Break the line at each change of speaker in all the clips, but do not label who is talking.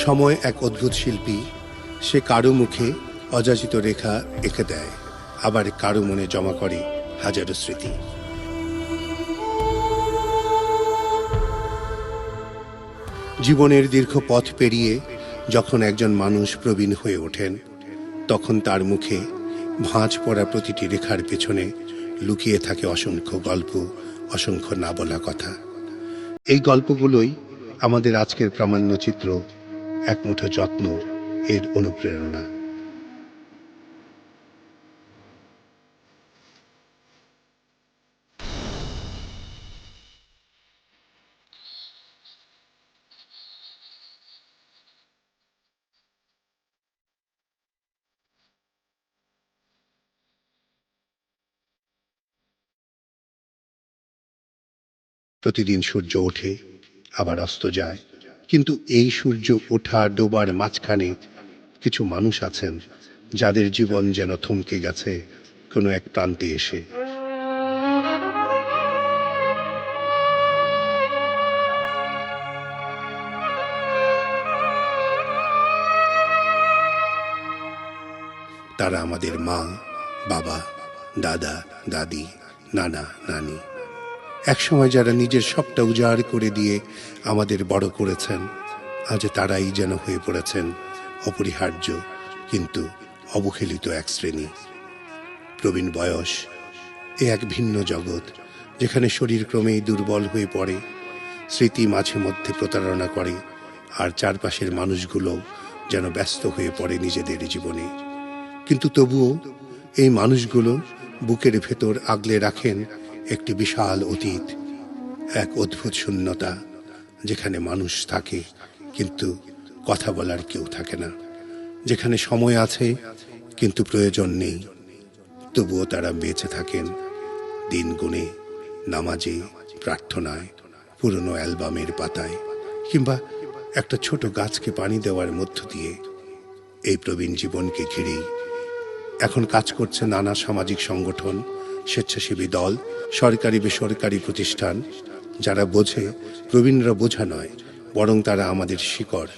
সময় এক অদ্ভুত শিল্পী, সে কারো মুখে অযাচিত রেখা এঁকে দেয়, আবার কারো মনে জমা করে হাজারো স্মৃতি। জীবনের দীর্ঘ পথ পেরিয়ে যখন একজন মানুষ প্রবীণ হয়ে ওঠেন, তখন তার মুখে ভাঁজ পড়া প্রতিটি রেখার পেছনে লুকিয়ে থাকে অসংখ্য গল্প, অসংখ্য না বলা কথা। এই গল্পগুলোই আমাদের আজকের প্রামাণ্য চিত্র, এক মুঠো যত্ন এর অনুপ্রেরণা। প্রতিদিন সূর্য ওঠে, আবার অস্ত যায়, কিন্তু এই সূর্য ওঠা ডোবার মাঝখানে কিছু মানুষ আছেন যাদের জীবন যেন থমকে গেছে কোনো এক প্রান্তে এসে। তারা আমাদের মা, বাবা, দাদা, দাদি, নানা, নানি। একসময় যারা নিজের সবটা উজাড় করে দিয়ে আমাদের বড় করেছেন, আজ তারাই যেন হয়ে পড়েছেন অপরিহার্য কিন্তু অবহেলিত এক শ্রেণী। প্রবীণ বয়স এ এক ভিন্ন জগৎ, যেখানে শরীর ক্রমেই দুর্বল হয়ে পড়ে, স্মৃতি মাঝে মধ্যে প্রতারণা করে, আর চারপাশের মানুষগুলো যেন ব্যস্ত হয়ে পড়ে নিজেদের জীবনে। কিন্তু তবুও এই মানুষগুলো বুকের ভেতর আগলে রাখেন একটি বিশাল অতীত, এক অদ্ভুত শূন্যতা, যেখানে মানুষ থাকে কিন্তু কথা বলার কেউ থাকে না, যেখানে সময় আছে কিন্তু প্রয়োজন নেই। তবুও তারা বেঁচে থাকেন দিন গুণে, নামাজে, প্রার্থনায়, পুরনো অ্যালবামের পাতায়, কিংবা একটা ছোট গাছকে পানি দেওয়ার মধ্য দিয়ে। এই প্রবীণ জীবনকে ঘিরেই এখন কাজ করছে নানা সামাজিক সংগঠন, স্বেচ্ছাসেবী দল, সরকারি বেসরকারি প্রতিষ্ঠান, যারা বোঝে প্রবীণরা বোঝা নয়, বরং তারা আমাদের শিকড়,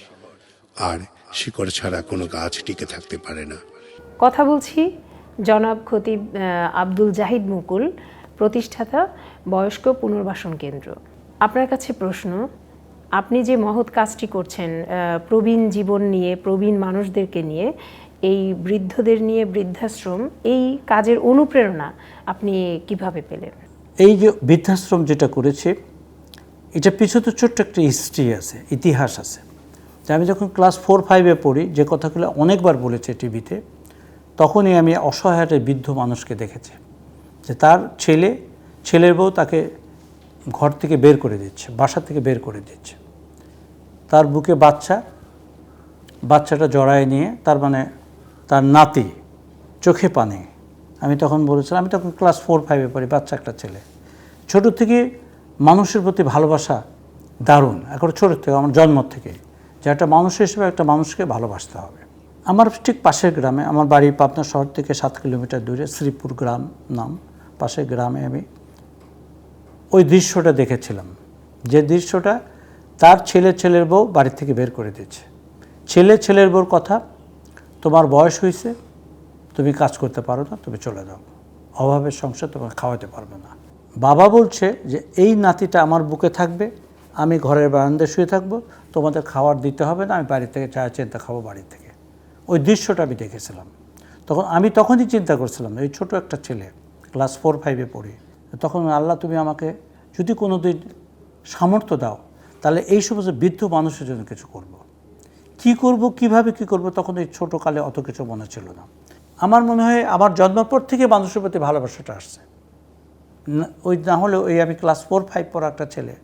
আর শিকড় ছাড়া কোনো গাছ টিকে থাকতে পারে না।
কথা বলছি জনাব খতিব আব্দুল জাহিদ মুকুল, প্রতিষ্ঠাতা বয়স্ক পুনর্বাসন কেন্দ্র। আপনার কাছে প্রশ্ন, আপনি যে মহৎ কাজটি করছেন প্রবীণ জীবন নিয়ে, প্রবীণ মানুষদেরকে নিয়ে, এই বৃদ্ধদের নিয়ে বৃদ্ধাশ্রম, এই কাজের অনুপ্রেরণা আপনি কিভাবে পেলেন?
এই যে বৃদ্ধাশ্রম যেটা করেছে, এটা পিছনে ছোট্ট একটা হিস্ট্রি আছে, ইতিহাস আছে। যে আমি যখন ক্লাস 4-5-এ পড়ি, যে কথাগুলো অনেকবার বলেছে টিভিতে, তখনই আমি অসহায় একটা বৃদ্ধ মানুষকে দেখেছি যে তার ছেলের বউ তাকে ঘর থেকে বের করে দিচ্ছে, বাসা থেকে বের করে দিচ্ছে। তার বুকে বাচ্চাটা জড়ায় নিয়ে, তার মানে তার নাতি, চোখে পানি। আমি তখন বলেছিলাম, আমি তখন ক্লাস 4-5-এ পড়ি, বাচ্চা একটা ছেলে। ছোটো থেকে মানুষের প্রতি ভালোবাসা দারুণ, এখন ছোটো থেকে, আমার জন্ম থেকে, যে একটা মানুষ হিসেবে একটা মানুষকে ভালোবাসতে হবে। আমার ঠিক পাশের গ্রামে, আমার বাড়ি পাবনা শহর থেকে 7 কিলোমিটার দূরে, শ্রীপুর গ্রাম নাম, পাশের গ্রামে আমি ওই দৃশ্যটা দেখেছিলাম। যে দৃশ্যটা, তার ছেলের বউ বাড়ি থেকে বের করে দিচ্ছে। ছেলের বউর কথা, তোমার বয়স হয়েছে, তুমি কাজ করতে পারো না, তুমি চলে যাও, অভাবের সংসার তোমাকে খাওয়াতে পারবে না। বাবা বলছে যে এই নাতিটা আমার বুকে থাকবে, আমি ঘরের বারান্দায় শুয়ে থাকবো, তোমাদের খাবার দিতে হবে না, আমি বাড়ি থেকে চা চিন্তা খাবো বাড়ি থেকে। ওই দৃশ্যটা আমি দেখেছিলাম। তখনই চিন্তা করছিলাম, এই ছোট একটা ছেলে, ক্লাস 4-5-এ পড়ি, তখন আল্লাহ তুমি আমাকে যদি কোনো দিন সামর্থ্য দাও, তাহলে এই সমস্ত বৃদ্ধ মানুষের জন্য কিছু করব। কীভাবে কী করব, তখন এই ছোটোকালে অত কিছু মনে ছিল না। আমার মনে হয় আমার জন্মের পর থেকে মানুষের প্রতি ভালোবাসাটা আসছে। ওই না হলে ওই আমি ক্লাস 4-5 পড়া একটা ছেলে,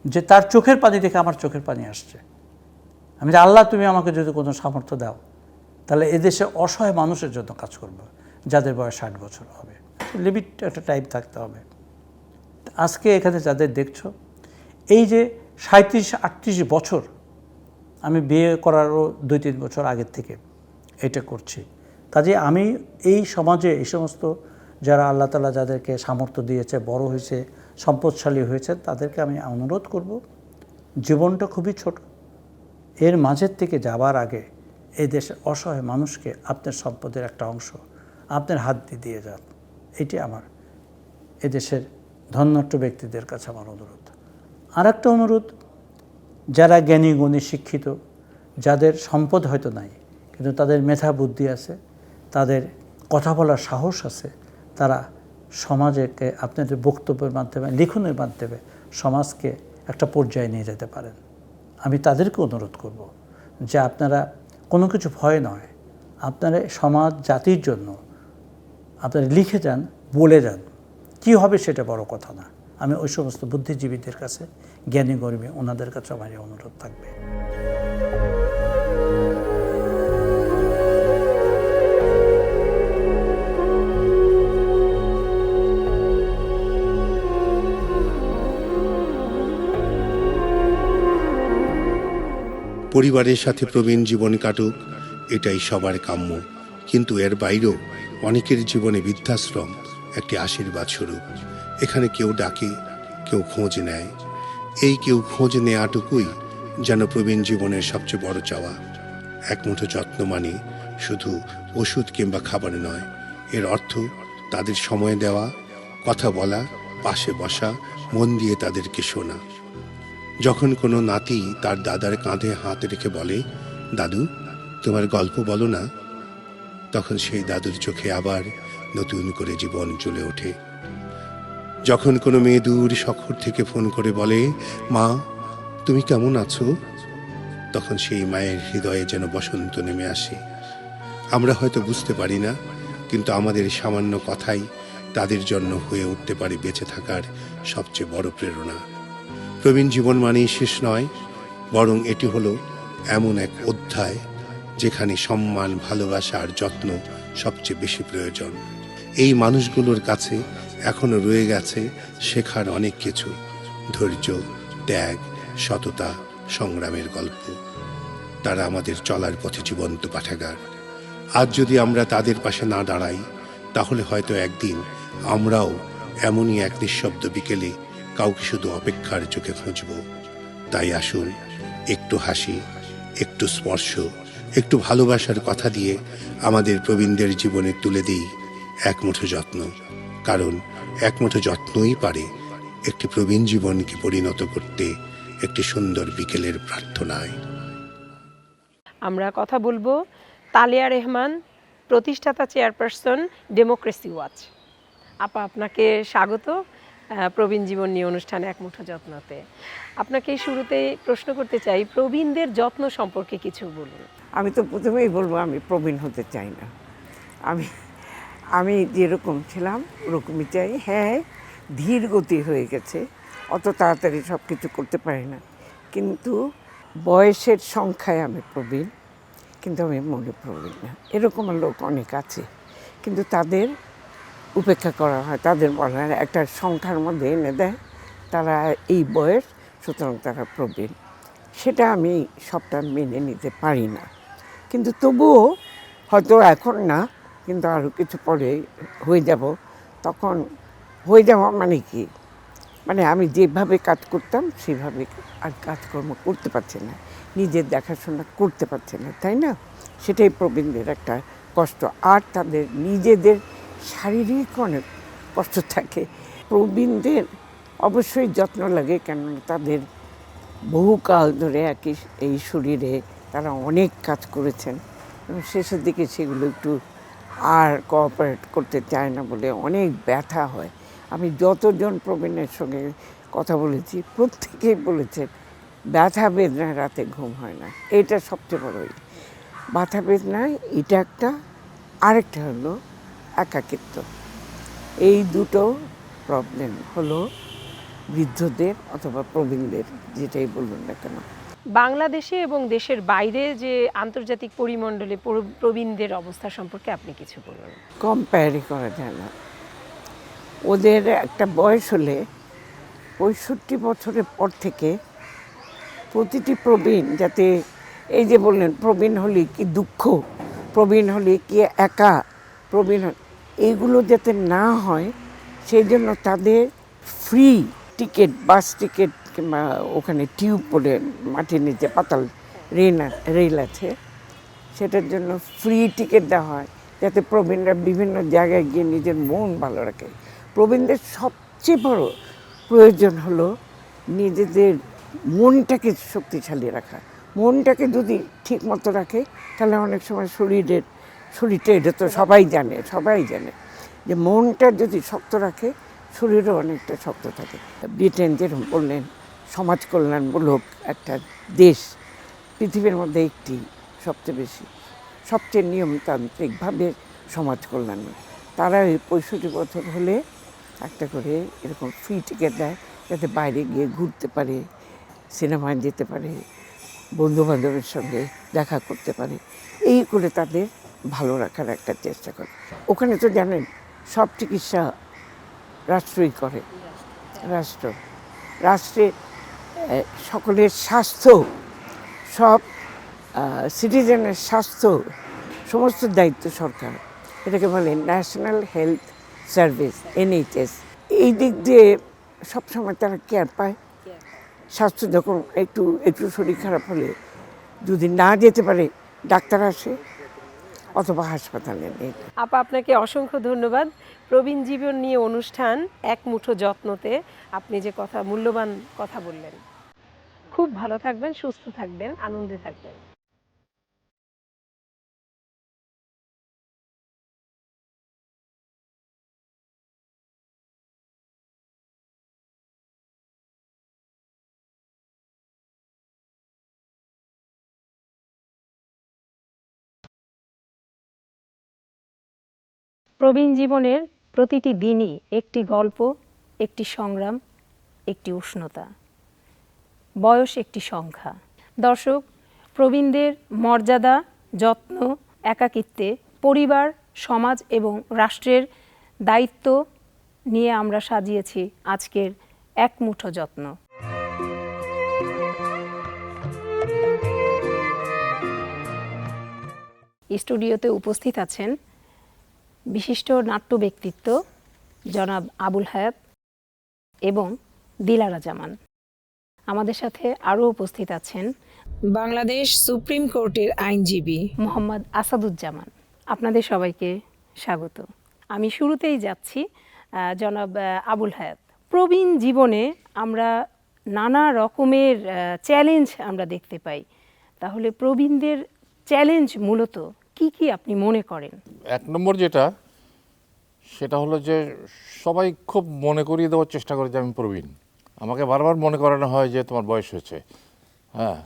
যে তার চোখের পানি দেখে আমার চোখের পানি আসছে। আমি যে আল্লাহ তুমি আমাকে যদি কোনো সামর্থ্য দাও, তাহলে এদেশে অসহায় মানুষের জন্য কাজ করব, যাদের বয়স 60 বছর হবে। লিমিট একটা টাইম থাকতে হবে। আজকে এখানে যাদের দেখছো, এই যে 37-38 বছর, আমি বিয়ে করারও 2-3 বছর আগের থেকে এটা করছি। কাজে আমি এই সমাজে এই সমস্ত যারা আল্লাহ তাআলা যাদেরকে সামর্থ্য দিয়েছে, বড় হয়েছে, সম্পদশালী হয়েছে, তাদেরকে আমি অনুরোধ করব, জীবনটা খুবই ছোট, এর মাঝের থেকে যাবার আগে এই দেশের অসহায় মানুষকে আপনার সম্পদের একটা অংশ আপনার হাত দিয়ে যান। এটি আমার এদেশের ধন্যাঢ্য ব্যক্তিদের কাছে আমার অনুরোধ। আর একটা অনুরোধ, যারা জ্ঞানী গুণী শিক্ষিত, যাদের সম্পদ হয়তো নাই কিন্তু তাদের মেধা বুদ্ধি আছে, তাদের কথা বলার সাহস আছে, তারা সমাজকে আপনাদের বক্তব্যের মাধ্যমে, লিখনের মাধ্যমে সমাজকে একটা পর্যায়ে নিয়ে যেতে পারেন। আমি তাদেরকে অনুরোধ করব যে আপনারা কোনো কিছু ভয় নয়, আপনারা সমাজ জাতির জন্য আপনারা লিখে যান, বলে যান। কী হবে সেটা বড় কথা না। আমি ওই সমস্ত বুদ্ধিজীবীদের কাছে, জ্ঞানী গর্মী ওনাদের কাছে আমার এই অনুরোধ থাকবে।
পরিবারের সাথে প্রবীণ জীবন কাটুক, এটাই সবার কাম্য। কিন্তু এর বাইরেও অনেকের জীবনে বৃদ্ধাশ্রম একটি আশীর্বাদ স্বরূপ। এখানে কেউ ডাকে, কেউ খোঁজ নেয়। এই কেউ খোঁজ নেওয়াটুকুই যেন প্রবীণ জীবনের সবচেয়ে বড় চাওয়া। এক মুঠো যত্ন মানে শুধু ওষুধ কিংবা খাবার নয়, এর অর্থ তাদের সময় দেওয়া, কথা বলা, পাশে বসা, মন দিয়ে তাদেরকে শোনা। যখন কোনো নাতি তার দাদার কাঁধে হাত রেখে বলে, দাদু তোমার গল্প বলো না, তখন সেই দাদুর চোখে আবার নতুন করে জীবন জ্বলে ওঠে। যখন কোনো মেয়ে দূর শহর থেকে ফোন করে বলে, মা তুমি কেমন আছো, তখন সেই মায়ের হৃদয়ে যেন বসন্ত নেমে আসে। আমরা হয়তো বুঝতে পারি না, কিন্তু আমাদের সামান্য কথাই তাদের জন্য হয়ে উঠতে পারে বেঁচে থাকার সবচেয়ে বড় প্রেরণা। প্রবীণ জীবন মানেই শেষ নয়, বরং এটি হলো এমন এক অধ্যায় যেখানে সম্মান, ভালোবাসা আর যত্ন সবচেয়ে বেশি প্রয়োজন। এই মানুষগুলোর কাছে এখনো রয়ে গেছে শেখার অনেক কিছু, ধৈর্য, ত্যাগ, সততা, সংগ্রামের গল্প। তারা আমাদের চলার পথে জীবন্ত পাঠাগার। আজ যদি আমরা তাদের পাশে না দাঁড়াই, তাহলে হয়তো একদিন আমরাও এমনই এক নিঃশব্দ বিকেলে কাউকে শুধু অপেক্ষার চোখে খুঁজব। তাই আসুন, একটু হাসি, একটু স্পর্শ, একটু ভালোবাসার কথা দিয়ে আমাদের প্রবীণদের জীবনে তুলে দিই এক মুঠো যত্ন। কারণ এক মুঠো যত্নই পারে একটি প্রবীণ জীবনকে পরিণত করতে একটি সুন্দর বিকেলের প্রার্থনায়।
আমরা কথা বলবো তালিয়া রেহমান, প্রতিষ্ঠাতা চেয়ারপারসন, ডেমোক্রেসি ওয়াচ। আপা, আপনাকে স্বাগত প্রবীণ জীবন নিয়ে অনুষ্ঠানে এক মুঠো যত্নতে। আপনাকে শুরুতেই প্রশ্ন করতে চাই, প্রবীণদের যত্ন সম্পর্কে কিছু বলুন।
আমি তো প্রথমেই বলবো আমি প্রবীণ হতে চাই না। আমি যেরকম ছিলাম ওরকমই চাই। হ্যাঁ, ধীর গতি হয়ে গেছে, অত তাড়াতাড়ি সব কিছু করতে পারি না, কিন্তু বয়সের সংখ্যায় আমি প্রবীণ, কিন্তু আমি মনে প্রবীণ না। এরকম লোক অনেক আছে, কিন্তু তাদের উপেক্ষা করা হয়, তাদের বলা হয় একটা সংখ্যার মধ্যে এনে দেয়, তারা এই বয়স, সুতরাং তারা প্রবীণ। সেটা আমি সবটা মেনে নিতে পারি না। কিন্তু তবুও হয়তো এখন না, কিন্তু আরও কিছু পরে হয়ে যাব। তখন হয়ে যাওয়া মানে কি, মানে আমি যেভাবে কাজ করতাম সেভাবে আর কাজকর্ম করতে পারছি না, নিজের দেখাশোনা করতে পারছে না, তাই না? সেটাই প্রবীণদের একটা কষ্ট। আর তাদের নিজেদের শারীরিক অনেক কষ্ট থাকে। প্রবীণদের অবশ্যই যত্ন লাগে, কেননা তাদের বহুকাল ধরে এই শরীরে তারা অনেক কাজ করেছেন এবং শেষের দিকে সেগুলো একটু আর কোঅপারেট করতে চায় না বলে অনেক ব্যথা হয়। আমি যতজন প্রবীণের সঙ্গে কথা বলেছি প্রত্যেকেই বলেছেন ব্যথা বেদনায় রাতে ঘুম হয় না। এটা সবচেয়ে বড় ব্যথা বেদনায় এটা একটা, আরেকটা হলো একাকিত্ব। এই দুটো প্রবলেম হলো বৃদ্ধদের অথবা প্রবীণদের, যেটাই বলুন না কেন।
বাংলাদেশে এবং দেশের বাইরে যে আন্তর্জাতিক পরিমণ্ডলে প্রবীণদের অবস্থা সম্পর্কে আপনি কিছু বলুন।
কম্পেয়ারই করা যায় না। ওদের একটা বয়স হলে 65 বছরের পর থেকে প্রতিটি প্রবীণ, যাতে এই যে বললেন প্রবীণ হলে কি দুঃখ, প্রবীণ হলে কি একা, প্রবীণ এইগুলো যাতে না হয় সেই জন্য তাদের ফ্রি টিকিট, বাস টিকিট কিংবা ওখানে টিউব পড়ে মাটির নিচে পাতাল রেল আছে, সেটার জন্য ফ্রি টিকিট দেওয়া হয় যাতে প্রবীণরা বিভিন্ন জায়গায় গিয়ে নিজের মন ভালো রাখে। প্রবীণদের সবচেয়ে বড় প্রয়োজন হলো নিজেদের মনটাকে শক্তিশালী রাখা। মনটাকে যদি ঠিক মতো রাখে তাহলে অনেক সময় শরীরটা, এটা তো সবাই জানে যে মনটা যদি শক্ত রাখে শরীরও অনেকটা শক্ত থাকে। ব্রিটেন যেরকম বললেন সমাজ কল্যাণমূলক একটা দেশ, পৃথিবীর মধ্যে একটি সবচেয়ে নিয়মতান্ত্রিকভাবে সমাজ কল্যাণ। তারা ওই 65 বছর হলে একটা করে এরকম ফ্রি টিকিট দেয় যাতে বাইরে গিয়ে ঘুরতে পারে, সিনেমায় যেতে পারে, বন্ধুবান্ধবের সঙ্গে দেখা করতে পারে, এই করে তাদের ভালো রাখার একটা চেষ্টা করে। ওখানে তো জানেন সব চিকিৎসা রাষ্ট্রই করে, রাষ্ট্রে সকলের স্বাস্থ্য, সব সিটিজেনের স্বাস্থ্য, সমস্ত দায়িত্ব সরকার। এটাকে বলে ন্যাশনাল হেলথ সার্ভিস, NHS। এই দিক দিয়ে সবসময় তারা কেয়ার পায়। স্বাস্থ্য যখন একটু শরীর খারাপ হলে যদি না যেতে পারে ডাক্তার আসে অথবা হাসপাতালে নিয়ে।
আপা, আপনাকে অসংখ্য ধন্যবাদ। প্রবীণ জীবন নিয়ে অনুষ্ঠান এক মুঠো যত্নতে আপনি যে মূল্যবান কথা বললেন। খুব ভালো থাকবেন, সুস্থ থাকবেন, আনন্দে থাকবেন। প্রবীণ জীবনের প্রতিটি দিনই একটি গল্প, একটি সংগ্রাম, একটি উষ্ণতা। বয়স একটি সংখ্যা। দর্শক, প্রবীণদের মর্যাদা, যত্ন, একাকিত্বে পরিবার, সমাজ এবং রাষ্ট্রের দায়িত্ব নিয়ে আমরা সাজিয়েছি আজকের এক মুঠো যত্ন। স্টুডিওতে উপস্থিত আছেন বিশিষ্ট নাট্য ব্যক্তিত্ব জনাব আবুল হায়াত এবং দিলারা জামান। আমাদের সাথে আরও উপস্থিত আছেন বাংলাদেশ সুপ্রিম কোর্টের আইনজীবী মোহাম্মদ আসাদুজ্জামান। আপনাদের সবাইকে স্বাগত। আমি শুরুতেই যাচ্ছি জনাব আবুল হায়াত। প্রবীণ জীবনে আমরা নানা রকমের চ্যালেঞ্জ আমরা দেখতে পাই, তাহলে প্রবীণদের চ্যালেঞ্জ মূলত কি কি আপনি মনে করেন?
এক নম্বর সেটা হলো যে সবাই খুব মনে করিয়ে দেওয়ার চেষ্টা করে যে আমি প্রবীণ। আমাকে বারবার মনে করানো হয় যে তোমার বয়স হয়েছে। হ্যাঁ,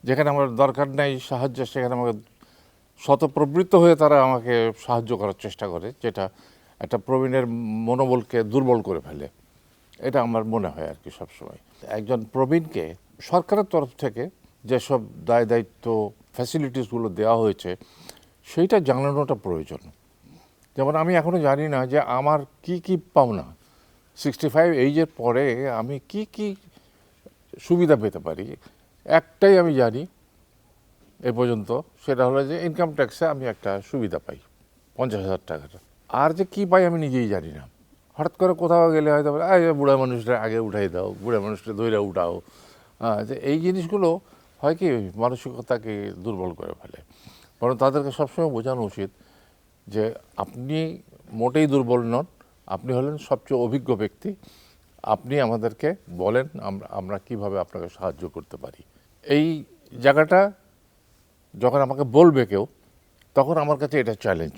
যেখানে আমার দরকার নেই সাহায্য সেখানে আমাকে স্বতঃপ্রবৃত্ত হয়ে তারা আমাকে সাহায্য করার চেষ্টা করে, যেটা একটা প্রবীণের মনোবলকে দুর্বল করে ফেলে। এটা আমার মনে হয় আর কি সবসময়। একজন প্রবীণকে সরকারের তরফ থেকে যেসব দায় দায়িত্ব ফ্যাসিলিটিসগুলো দেওয়া হয়েছে সেইটা জানানোটা প্রয়োজন। যেমন আমি এখনও জানি না যে আমার কি কি পাওনা, 65 এইজের পরে আমি কি কি সুবিধা পেতে পারি। একটাই আমি জানি এ পর্যন্ত, সেটা হলো যে ইনকাম ট্যাক্সে আমি একটা সুবিধা পাই 50,000 টাকাটা। আর যে কী পাই আমি নিজেই জানি না। হঠাৎ করে কোথাও গেলে হয়তো বুড়া মানুষটা আগে উঠাই দাও, বুড়া মানুষটা ধৈর্য উঠাও। যে এই জিনিসগুলো হয় কি মানসিকতাকে দুর্বল করে ফেলে। বরং তাদেরকে সবসময় বোঝানো উচিত যে আপনি মোটেই দুর্বল নন, আপনি হলেন সবচেয়ে অভিজ্ঞ ব্যক্তি। আপনি আমাদেরকে বলেন আমরা কিভাবে আপনাকে সাহায্য করতে পারি। এই জায়গাটা যখন আমাকে বলবে কেউ, তখন আমার কাছে এটা চ্যালেঞ্জ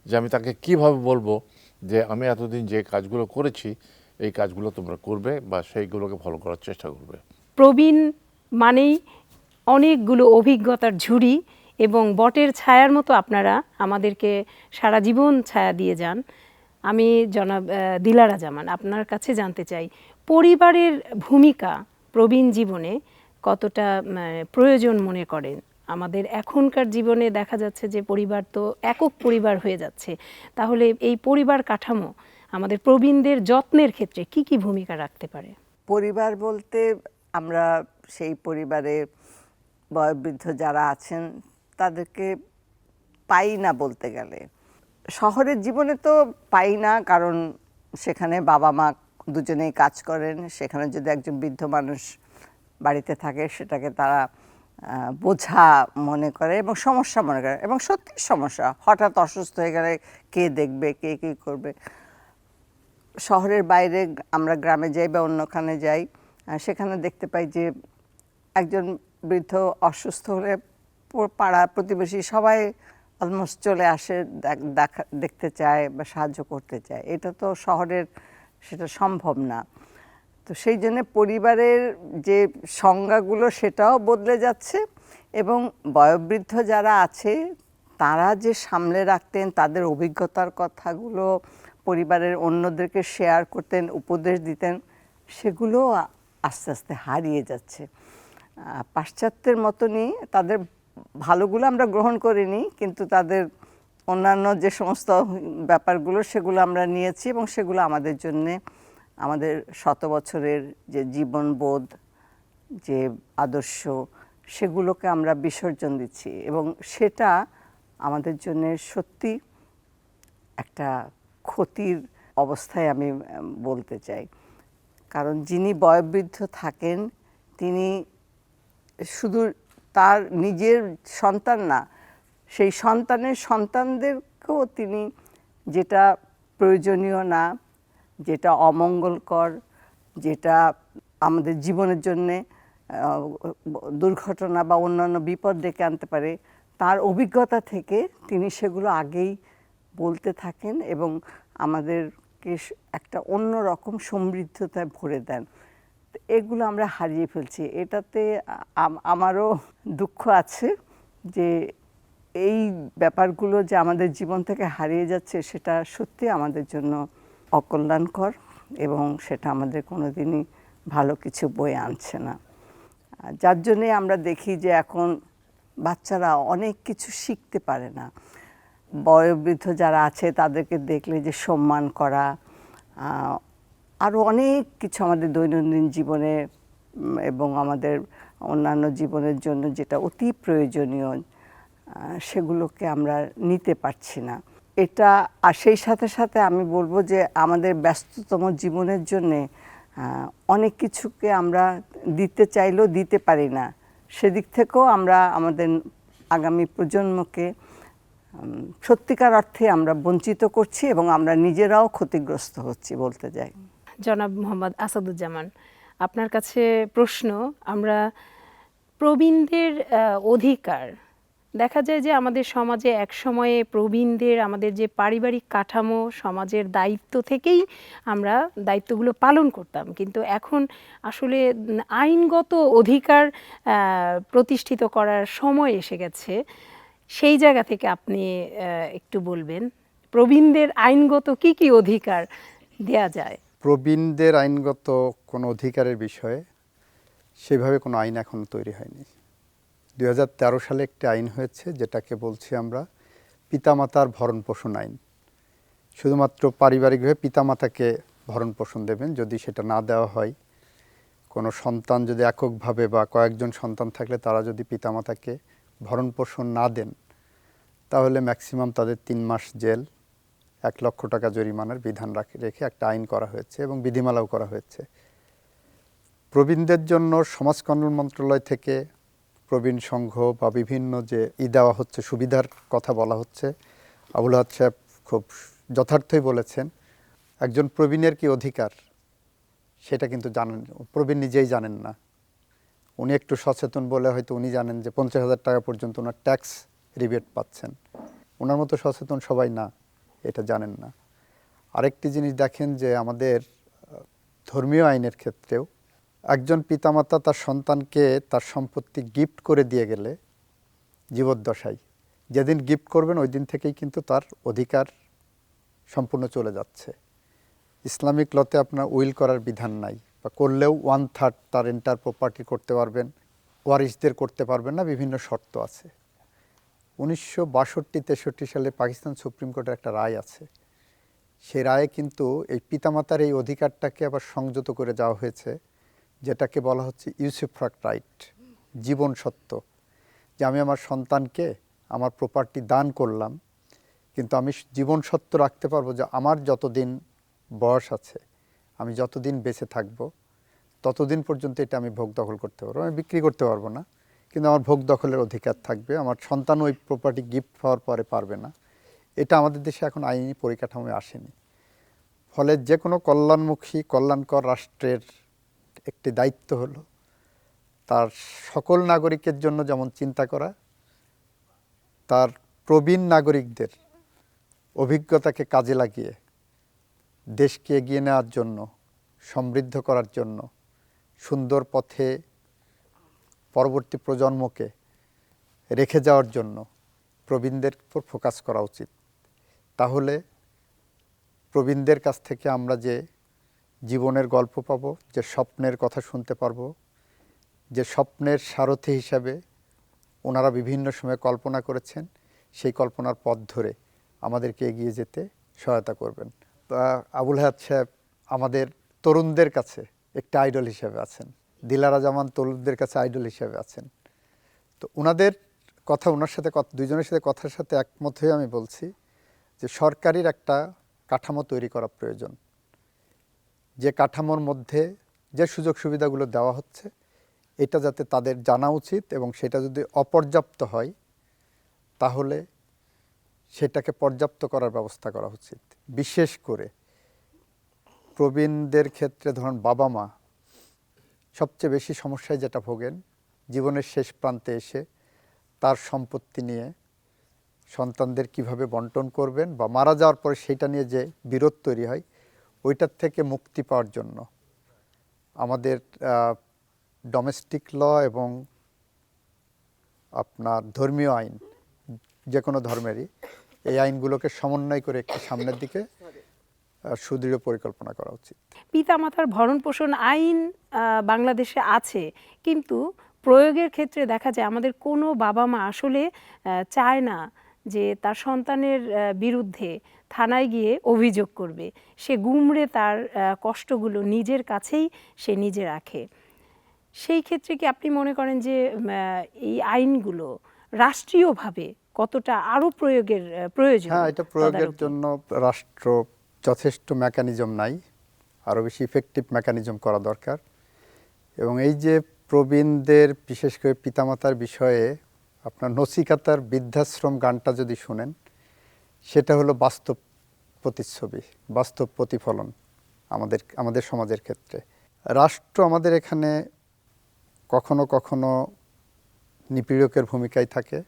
যে আমি তাকে কিভাবে বলবো যে আমি এতদিন যে কাজগুলো করেছি এই কাজগুলো তোমরা করবে বা সেইগুলোকে ফলো করার চেষ্টা করবে।
প্রবীণ মানেই অনেকগুলো অভিজ্ঞতার ঝুড়ি এবং বটের ছায়ার মতো আপনারা আমাদেরকে সারা জীবন ছায়া দিয়ে যান। আমি জনাব দিলারা জামান আপনার কাছে জানতে চাই, পরিবারের ভূমিকা প্রবীণ জীবনে কতটা প্রয়োজন মনে করেন? আমাদের এখনকার জীবনে দেখা যাচ্ছে যে পরিবার তো একক পরিবার হয়ে যাচ্ছে, তাহলে এই পরিবার কাঠামো আমাদের প্রবীণদের যত্নের ক্ষেত্রে কি কি ভূমিকা রাখতে পারে?
পরিবার বলতে আমরা সেই পরিবারে বয়োবৃদ্ধ যারা আছেন তাদেরকে পাই না বলতে গেলে। শহরের জীবনে তো পাই না, কারণ সেখানে বাবা মা দুজনেই কাজ করেন। সেখানে যদি একজন বৃদ্ধ মানুষ বাড়িতে থাকে সেটাকে তারা বোঝা মনে করে এবং সমস্যা মনে করে, এবং সত্যি সমস্যা। হঠাৎ অসুস্থ হয়ে গেলে কে দেখবে, কে কী করবে। শহরের বাইরে আমরা গ্রামে যাই বা অন্যখানে যাই, সেখানে দেখতে পাই যে একজন বৃদ্ধ অসুস্থ হলে পাড়া প্রতিবেশী সবাই অলমোস্ট চলে আসে, দেখতে চায় বা সাহায্য করতে চায়। এটা তো শহরের সেটা সম্ভব না। তো সেই জন্য পরিবারের যে সংজ্ঞাগুলো সেটাও বদলে যাচ্ছে, এবং বয়োবৃদ্ধ যারা আছে তারা যে সামলে রাখতেন, তাদের অভিজ্ঞতার কথাগুলো পরিবারের অন্যদেরকে শেয়ার করতেন, উপদেশ দিতেন, সেগুলো আস্তে আস্তে হারিয়ে যাচ্ছে। পাশ্চাত্যের মতনই তাদের ভালোগুলো আমরা গ্রহণ করিনি, কিন্তু তাদের অন্যান্য যে সমস্ত ব্যাপারগুলো সেগুলো আমরা নিয়েছি, এবং সেগুলো আমাদের জন্যে, আমাদের শত বছরের যে জীবনবোধ, যে আদর্শ, সেগুলোকে আমরা বিসর্জন দিচ্ছি, এবং সেটা আমাদের জন্য সত্যি একটা ক্ষতির অবস্থায় আমি বলতে চাই। কারণ যিনি বয়োবৃদ্ধ থাকেন তিনি শুধু তার নিজের সন্তান না, সেই সন্তানের সন্তানদেরকেও তিনি যেটা প্রয়োজনীয় না, যেটা অমঙ্গলকর, যেটা আমাদের জীবনের জন্যে দুর্ঘটনা বা অন্যান্য বিপদ ডেকে আনতে পারে, তার অভিজ্ঞতা থেকে তিনি সেগুলো আগেই বলতে থাকেন এবং আমাদেরকে একটা অন্য রকম সমৃদ্ধতায় ভরে দেন। এগুলো আমরা হারিয়ে ফেলছি। এটাতে আমারও দুঃখ আছে যে এই ব্যাপারগুলো যে আমাদের জীবন থেকে হারিয়ে যাচ্ছে, সেটা সত্যি আমাদের জন্য অকল্যাণকর, এবং সেটা আমাদের কোনোদিনই ভালো কিছু বয়ে আনছে না। যার জন্যে আমরা দেখি যে এখন বাচ্চারা অনেক কিছু শিখতে পারে না। বয়োবৃদ্ধ যারা আছে তাদেরকে দেখলে যে সম্মান করা, আরও অনেক কিছু আমাদের দৈনন্দিন জীবনে এবং আমাদের অন্যান্য জীবনের জন্য যেটা অতি প্রয়োজনীয়, সেগুলোকে আমরা নিতে পারছি না। এটা, আর সেই সাথে সাথে আমি বলবো যে আমাদের ব্যস্ততম জীবনের জন্যে অনেক কিছুকে আমরা দিতে চাইলেও দিতে পারি না। সেদিক থেকেও আমরা আমাদের আগামী প্রজন্মকে সত্যিকার অর্থে আমরা বঞ্চিত করছি, এবং আমরা নিজেরাও ক্ষতিগ্রস্ত হচ্ছি বলতে যাই।
জনাব মোহাম্মদ আসাদুজ্জামান, আপনার কাছে প্রশ্ন। আমরা প্রবীণদের অধিকার, দেখা যায় যে আমাদের সমাজে এক সময়ে প্রবীণদের, আমাদের যে পারিবারিক কাঠামো, সমাজের দায়িত্ব থেকেই আমরা দায়িত্বগুলো পালন করতাম, কিন্তু এখন আসলে আইনগত অধিকার প্রতিষ্ঠিত করার সময় এসে গেছে। সেই জায়গা থেকে আপনি একটু বলবেন প্রবীণদের আইনগত কি কি অধিকার দেয়া যায়?
প্রবীণদের আইনগত কোনো অধিকারের বিষয়ে সেভাবে কোনো আইন এখন তৈরি হয়নি। 2013 সালে একটি আইন হয়েছে, যেটাকে বলছি আমরা পিতামাতার ভরণ পোষণ আইন। শুধুমাত্র পারিবারিকভাবে পিতামাতাকে ভরণ পোষণ দেবেন। যদি সেটা না দেওয়া হয়, কোনো সন্তান যদি এককভাবে বা কয়েকজন সন্তান থাকলে তারা যদি পিতামাতাকে ভরণ পোষণ না দেন, তাহলে ম্যাক্সিমাম তাদের 3 মাস জেল, 1 লক্ষ টাকা জরিমানার বিধান রেখে একটা আইন করা হয়েছে এবং বিধিমালাও করা হয়েছে। প্রবীণদের জন্য সমাজ কল্যাণ মন্ত্রণালয় থেকে প্রবীণ সংঘ বা বিভিন্ন যে দেওয়া হচ্ছে, সুবিধার কথা বলা হচ্ছে। আবুল হাদ সাহেব খুব যথার্থই বলেছেন। একজন প্রবীণের কি অধিকার সেটা কিন্তু জানেন, প্রবীণ নিজেই জানেন না। উনি একটু সচেতন বলে হয়তো উনি জানেন যে 50,000 টাকা পর্যন্ত ওনার ট্যাক্স রিবেট পাচ্ছেন। ওনার মতো সচেতন সবাই না, এটা জানেন না। আরেকটি জিনিস দেখেন যে আমাদের ধর্মীয় আইনের ক্ষেত্রেও একজন পিতামাতা তার সন্তানকে তার সম্পত্তি গিফট করে দিয়ে গেলে জীবদ্দশায়, যেদিন গিফট করবেন ওই দিন থেকেই কিন্তু তার অধিকার সম্পূর্ণ চলে যাচ্ছে। ইসলামিক লতে আপনার উইল করার বিধান নাই, বা করলেও 1/3 তার এন্টার প্রপার্টি করতে পারবেন, ওয়ারিসদের করতে পারবেন না, বিভিন্ন শর্ত আছে। 1962-63 সালে পাকিস্তান সুপ্রিম কোর্টের একটা রায় আছে। সেই রায়ে কিন্তু এই পিতামাতার এই অধিকারটাকে আবার সংযত করে যাওয়া হয়েছে, যেটাকে বলা হচ্ছে ইউসুফরাক্ট রাইট, জীবন সত্য। যে আমি আমার সন্তানকে আমার প্রপার্টি দান করলাম, কিন্তু আমি জীবন সত্য রাখতে পারবো যে আমার যতদিন বয়স আছে, আমি যতদিন বেঁচে থাকব, ততদিন পর্যন্ত এটা আমি ভোগ দখল করতে পারবো। আমি বিক্রি করতে পারবো না, কিন্তু আমার ভোগ দখলের অধিকার থাকবে, আমার সন্তান ওই প্রপার্টি গিফট পাওয়ার পরে পারবে না। এটা আমাদের দেশে এখন আইনি পরিকাঠামো আসেনি। ফলে যে কোনো কল্যাণমুখী কল্যাণকর রাষ্ট্রের একটি দায়িত্ব হলো তার সকল নাগরিকের জন্য যেমন চিন্তা করা, তার প্রবীণ নাগরিকদের অভিজ্ঞতাকে কাজে লাগিয়ে দেশকে এগিয়ে নেওয়ার জন্য, সমৃদ্ধ করার জন্য, সুন্দর পথে পরবর্তী প্রজন্মকে রেখে যাওয়ার জন্য প্রবীণদের উপর ফোকাস করা উচিত। তাহলে প্রবীণদের কাছ থেকে আমরা যে জীবনের গল্প পাবো, যে স্বপ্নের কথা শুনতে পারবো, যে স্বপ্নের সারথি হিসাবে ওনারা বিভিন্ন সময় কল্পনা করেছেন, সেই কল্পনার পথ ধরে আমাদেরকে এগিয়ে যেতে সহায়তা করবেন। আবুল হায়াত সাহেব আমাদের তরুণদের কাছে একটা আইডল হিসাবে আছেন, দিলারা জামান তরুণদের কাছে আইডল হিসাবে আছেন। তো ওনাদের কথা, ওনার সাথে দুইজনের সাথে কথার সাথে একমত হয়ে আমি বলছি যে সরকারের একটা কাঠামো তৈরি করা প্রয়োজন, যে কাঠামোর মধ্যে যে সুযোগ সুবিধাগুলো দেওয়া হচ্ছে এটা যাতে তাদের জানা উচিত, এবং সেটা যদি অপর্যাপ্ত হয় তাহলে সেটাকে পর্যাপ্ত করার ব্যবস্থা করা উচিত। বিশেষ করে প্রবীণদের ক্ষেত্রে ধরুন বাবা মা সবচেয়ে বেশি সমস্যায় যেটা ভোগেন, জীবনের শেষ প্রান্তে এসে তার সম্পত্তি নিয়ে সন্তানদের কিভাবে বন্টন করবেন বা মারা যাওয়ার পরে সেইটা নিয়ে যে বিরোধ তৈরি হয়, ওইটার থেকে মুক্তি পাওয়ার জন্য আমাদের ডোমেস্টিক ল এবং আপনার ধর্মীয় আইন, যে কোনো ধর্মেরই, এই আইনগুলোকে সমন্বয় করে একটি সামনের দিকে সুদৃঢ় পরিকল্পনা করা উচিত।
পিতামাতার ভরণ পোষণ আইন বাংলাদেশে আছে, কিন্তু প্রয়োগের ক্ষেত্রে দেখা যায় আমাদের কোনো বাবা মা আসলে চায় না যে তার সন্তানের বিরুদ্ধে থানায় গিয়ে অভিযোগ করবে। সে গুমড়ে তার কষ্টগুলো নিজের কাছেই সে নিজে রাখে। সেই ক্ষেত্রে কি আপনি মনে করেন যে এই আইনগুলো রাষ্ট্রীয়ভাবে কতটা আরও প্রয়োগের প্রয়োজন?
হ্যাঁ, এটা প্রয়োগের জন্য রাষ্ট্র যথেষ্ট মেকানিজম নাই, আরও বেশি ইফেক্টিভ মেকানিজম করা দরকার। এবং এই যে প্রবীণদের, বিশেষ করে পিতামাতার বিষয়ে আপনার নচিকাতার বৃদ্ধাশ্রম গানটা যদি শুনেন, সেটা হলো বাস্তব প্রতিচ্ছবি, বাস্তব প্রতিফলন আমাদের সমাজের ক্ষেত্রে। রাষ্ট্র আমাদের এখানে কখনো কখনো নিপীড়কের ভূমিকায় থাকে,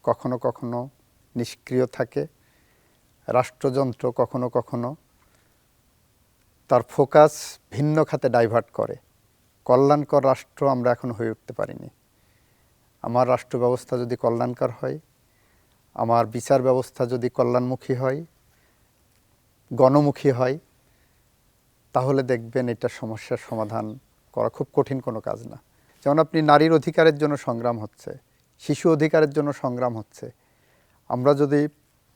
কখনো কখনো নিষ্ক্রিয় থাকে। রাষ্ট্রযন্ত্র কখনো কখনো তার ফোকাস ভিন্ন খাতে ডাইভার্ট করে। কল্যাণকর রাষ্ট্র আমরা এখন হয়ে উঠতে পারিনি। আমার রাষ্ট্র ব্যবস্থা যদি কল্যাণকর হয়, আমার বিচার ব্যবস্থা যদি কল্যাণমুখী হয়, গণমুখী হয়, তাহলে দেখবেন এটা সমস্যার সমাধান করা খুব কঠিন কোনো কাজ না। যেমন আপনি নারীর অধিকারের জন্য সংগ্রাম হচ্ছে, শিশু অধিকারের জন্য সংগ্রাম হচ্ছে। আমরা যদি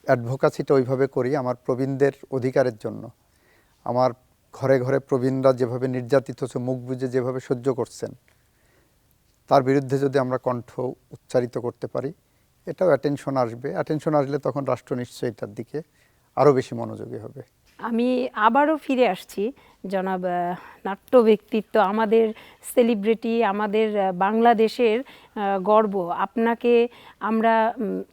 অ্যাডভোকাসিটা ওইভাবে করি, আমার প্রবীণদের অধিকারের জন্য, আমার ঘরে ঘরে প্রবীণরা যেভাবে নির্যাতিত হচ্ছে, মুখ বুজে যেভাবে সহ্য করছেন, তার বিরুদ্ধে যদি আমরা কণ্ঠ উচ্চারিত করতে পারি, এটাও অ্যাটেনশন আসবে। অ্যাটেনশন আসলে তখন রাষ্ট্র নিশ্চয়ই এটার দিকে আরও বেশি মনোযোগী হবে।
আমি আবারও ফিরে আসছি জনাব নাট্য ব্যক্তিত্ব, আমাদের সেলিব্রিটি, আমাদের বাংলাদেশের গর্ব। আপনাকে আমরা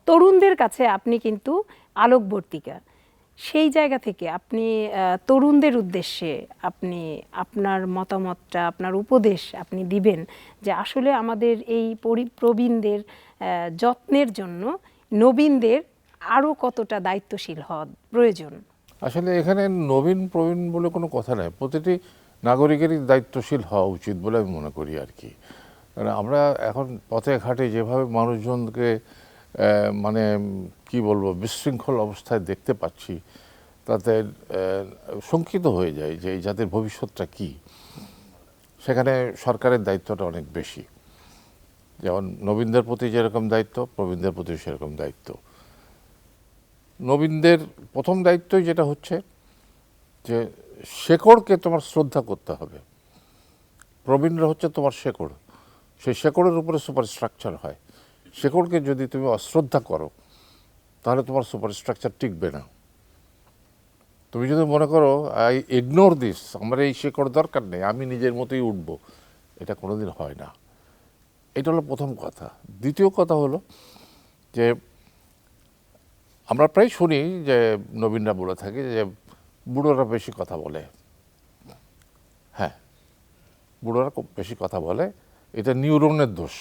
তরুণদের কাছে আপনি কিন্তু আলোকবর্তিকা। সেই জায়গা থেকে আপনি তরুণদের উদ্দেশ্যে আপনি আপনার মতামতটা, আপনার উপদেশ আপনি দিবেন যে আসলে আমাদের এই প্রবীণদের যত্নের জন্য নবীনদের আরও কতটা দায়িত্বশীল হওয়া প্রয়োজন।
আসলে এখানে নবীন প্রবীণ বলে কোনো কথা নাই, প্রতিটি নাগরিকেরই দায়িত্বশীল হওয়া উচিত বলে আমি মনে করি আর কি। কারণ আমরা এখন পথে ঘাটে যেভাবে মানুষজনকে মানে কি বলবো, বিশৃঙ্খল অবস্থায় দেখতে পাচ্ছি, তাতে শঙ্কিত হয়ে যায় যে এই জাতির ভবিষ্যৎটা কি। সেখানে সরকারের দায়িত্বটা অনেক বেশি। যেমন নবীনদের প্রতি যেরকম দায়িত্ব, প্রবীণদের প্রতি সেরকম দায়িত্ব। নবীনদের প্রথম দায়িত্বই যেটা হচ্ছে যে শেকড়কে তোমার শ্রদ্ধা করতে হবে। প্রবীণরা হচ্ছে তোমার শেকড়, সেই শেকড়ের উপরে সুপার স্ট্রাকচার হয়। শেকড়কে যদি তুমি অশ্রদ্ধা করো তাহলে তোমার সুপার স্ট্রাকচার টিকবে না। তুমি যদি মনে করো আই ইগনোর দিস, আমার এই শেকড় দরকার নেই, আমি নিজের মতোই উঠবো, এটা কোনোদিন হয় না। এটা হলো প্রথম কথা। দ্বিতীয় কথা হলো যে আমরা প্রায় শুনি যে নবীনরা বলে থাকে যে বুড়োরা বেশি কথা বলে। হ্যাঁ, বুড়োরা খুব বেশি কথা বলে, এটা নিউরনের দোষ।